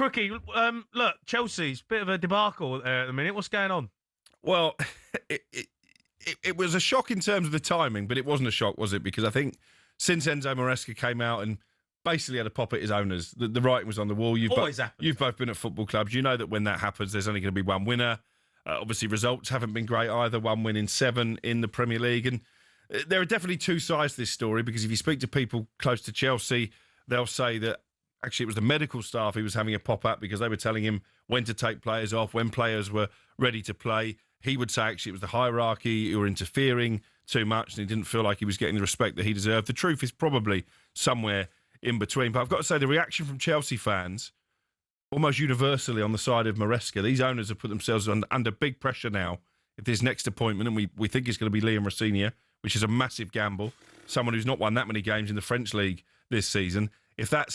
Crookie, look, Chelsea's bit of a debacle there at the minute. What's going on? Well, it was a shock in terms of the timing, but it wasn't a shock, was it? Because I think since Enzo Maresca came out and basically had a pop at his owners, the writing was on the wall. You've both been at football clubs. You know that when that happens, there's only going to be one winner. Obviously, results haven't been great either. 1 win in 7 in the Premier League. And there are definitely two sides to this story, because if you speak to people close to Chelsea, they'll say that actually it was the medical staff he was having a pop at, because they were telling him when to take players off, when players were ready to play. He would say actually it was the hierarchy who were interfering too much, and he didn't feel like he was getting the respect that he deserved. The truth is probably somewhere in between. But I've got to say, the reaction from Chelsea fans, almost universally on the side of Maresca. These owners have put themselves under big pressure now. If this next appointment, and we think it's going to be Liam Rosenior, which is a massive gamble, someone who's not won that many games in the French league this season. If that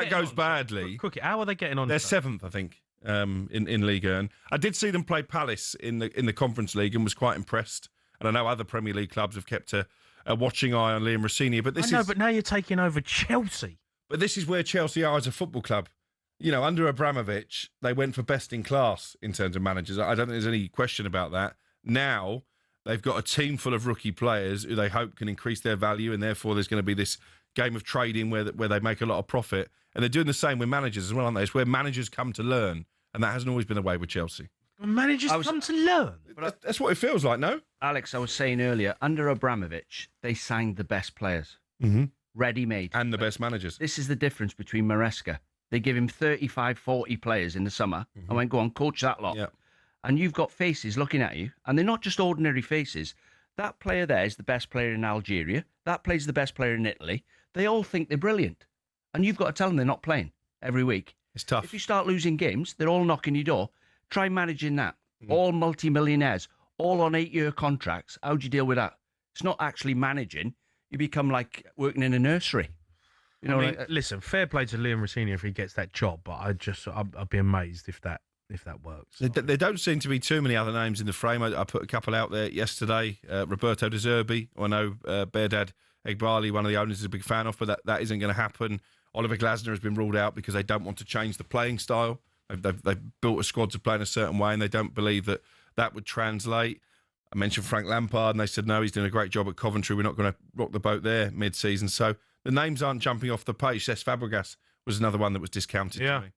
goes badly, Crookie, how are they getting on? They're 7th, I think, in Ligue 1. I did see them play Palace in the Conference League and was quite impressed. And I know other Premier League clubs have kept a watching eye on Liam Rosenior. But but now you're taking over Chelsea. But this is where Chelsea are as a football club. You know, under Abramovich, they went for best in class in terms of managers. I don't think there's any question about that. Now they've got a team full of rookie players who they hope can increase their value, and therefore there's going to be this game of trading where they make a lot of profit. And they're doing the same with managers as well, aren't they? It's where managers come to learn, and that hasn't always been the way with Chelsea. Managers come to learn. That's what it feels like, no? Alex, I was saying earlier, under Abramovich, they signed the best players. Mm-hmm. Ready-made. And the best managers. This is the difference between Maresca. They give him 35, 40 players in the summer and went, go on, coach that lot. Yep. And you've got faces looking at you, and they're not just ordinary faces. That player there is the best player in Algeria. That player's the best player in Italy. They all think they're brilliant. And you've got to tell them they're not playing every week. It's tough. If you start losing games, they're all knocking your door. Try managing that. All multi-millionaires, all on 8-year contracts. How do you deal with that? It's not actually managing. You become like working in a nursery. You know, listen, fair play to Liam Rosenior if he gets that job, but I'd be amazed if that works. There don't seem to be too many other names in the frame. I put a couple out there yesterday. Roberto De Zerbi, I know Berdad Egbali, one of the owners, is a big fan of, but that isn't going to happen. Oliver Glasner has been ruled out because they don't want to change the playing style. They've built a squad to play in a certain way, and they don't believe that would translate. I mentioned Frank Lampard, and they said, no, he's doing a great job at Coventry. We're not going to rock the boat there mid-season. So the names aren't jumping off the page. Cesc Fabregas was another one that was discounted to me.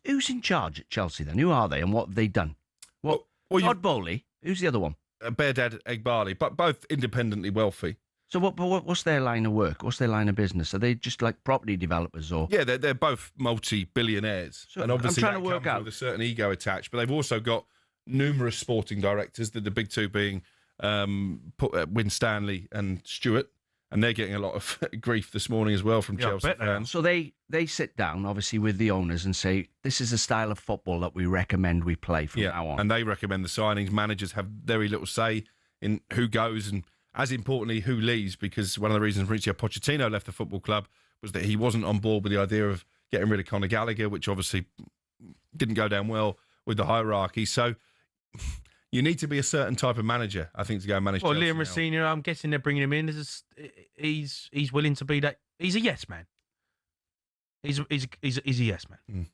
Who's in charge at Chelsea then? Who are they and what have they done? Todd Bowley. Who's the other one? Berdad Egbali, but both independently wealthy. So what's their line of work? What's their line of business? Are they just like property developers or? Yeah, they're both multi-billionaires. So and obviously I'm trying to work out with a certain ego attached, but they've also got numerous sporting directors, the big two being Win Stanley and Stewart, and they're getting a lot of grief this morning as well from Chelsea fans. So they sit down, obviously, with the owners and say, this is a style of football that we recommend we play from now on. And they recommend the signings. Managers have very little say in who goes and, as importantly, who leaves, because one of the reasons Mauricio Pochettino left the football club was that he wasn't on board with the idea of getting rid of Conor Gallagher, which obviously didn't go down well with the hierarchy. So you need to be a certain type of manager, I think, to go and manage. Well, Chelsea Liam Rosenior, I'm guessing they're bringing him in. He's willing to be that. He's a yes man. He's a yes man.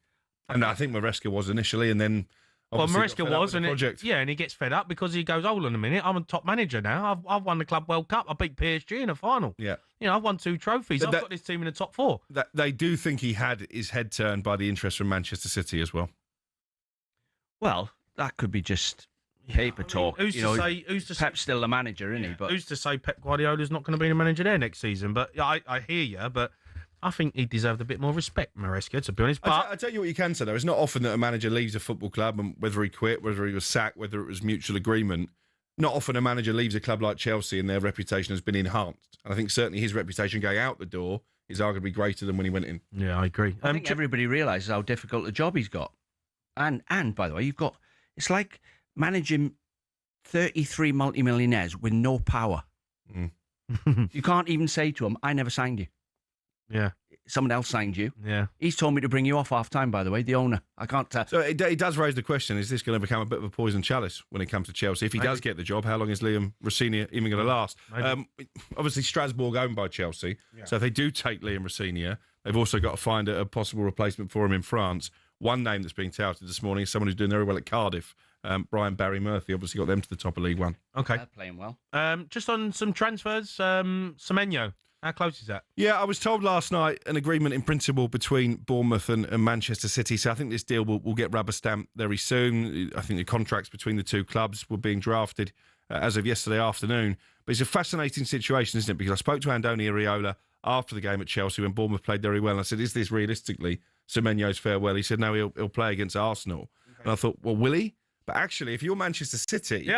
And I think Maresca was initially, and then. Well, Maresca was, and project. And he gets fed up because he goes, hold on a minute, I'm a top manager now. I've won the Club World Cup. I beat PSG in a final. Yeah. I've won 2 trophies. I've got this team in the top 4. They do think he had his head turned by the interest from Manchester City as well. Well, that could be just paper talk. Who's to say Pep's still the manager, isn't he? But who's to say Pep Guardiola's not going to be the manager there next season? But I hear you, but I think he deserved a bit more respect, Maresca, to be honest. But I tell you what you can say, though. It's not often that a manager leaves a football club, and whether he quit, whether he was sacked, whether it was mutual agreement, not often a manager leaves a club like Chelsea and their reputation has been enhanced. And I think certainly his reputation going out the door is arguably greater than when he went in. Yeah, I agree. I think everybody realises how difficult a job he's got. And by the way, it's like managing 33 multimillionaires with no power. You can't even say to them, I never signed you. Yeah. Someone else signed you. Yeah. He's told me to bring you off half-time, by the way, the owner. I can't... So it does raise the question, is this going to become a bit of a poison chalice when it comes to Chelsea? If he does get the job, how long is Liam Rosenior even going to last? Obviously, Strasbourg owned by Chelsea. Yeah. So if they do take Liam Rosenior, they've also got to find a possible replacement for him in France. one name that's being touted this morning is someone who's doing very well at Cardiff. Brian Barry Murphy obviously got them to the top of League One. Okay. They're playing well. Just on some transfers, Semenyo, how close is that? Yeah, I was told last night an agreement in principle between Bournemouth and Manchester City. So I think this deal will get rubber stamped very soon. I think the contracts between the two clubs were being drafted as of yesterday afternoon. But it's a fascinating situation, isn't it? Because I spoke to Andoni Iraola after the game at Chelsea when Bournemouth played very well. And I said, is this realistically Semenyo's farewell? He said, no, he'll play against Arsenal. Okay. And I thought, well, will he? But actually, if you're Manchester City,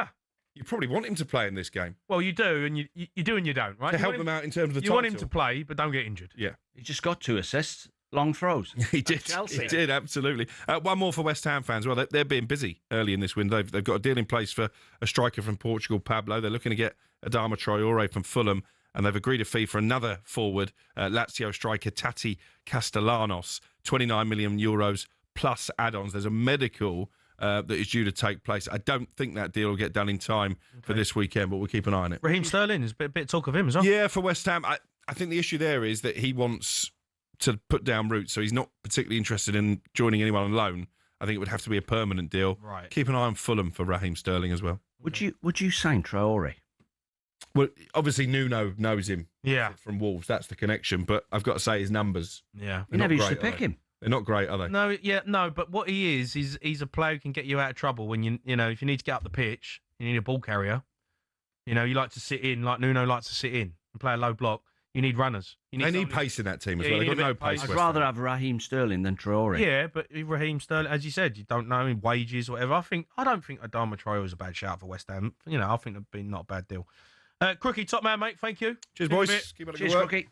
you probably want him to play in this game. Well, you do, and you do and you don't, right? To help them out in terms of the title. You want him to play, but don't get injured. Yeah. He just got 2 assists, long throws. He did. He did, absolutely. One more for West Ham fans. Well, they're being busy early in this window. They've got a deal in place for a striker from Portugal, Pablo. They're looking to get Adama Traore from Fulham, and they've agreed a fee for another forward, Lazio striker Tati Castellanos, €29 million plus add-ons. There's a medical that is due to take place. I don't think that deal will get done in time for this weekend, but we'll keep an eye on it. Raheem Sterling, there's a bit of talk of him as well. Yeah, for West Ham. I think the issue there is that he wants to put down roots, so he's not particularly interested in joining anyone on loan. I think it would have to be a permanent deal. Right. Keep an eye on Fulham for Raheem Sterling as well. Would you sign Traore? Well, obviously Nuno knows him from Wolves. That's the connection. But I've got to say his numbers. Yeah. You never used to pick him. They're not great, are they? No, but what he is he's a player who can get you out of trouble when you know, if you need to get up the pitch, you need a ball carrier. You know, you like to sit in, like Nuno likes to sit in and play a low block. You need runners. They need pace in that team as well. They've got no pace. I'd rather have Raheem Sterling than Traore. Yeah, but Raheem Sterling, as you said, you don't know him, wages, whatever. I don't think Adama Traore is a bad shout for West Ham. You know, I think it'd be not a bad deal. Crookie, top man, mate. Thank you. Cheers, boys. Keep up the good work. Crookie.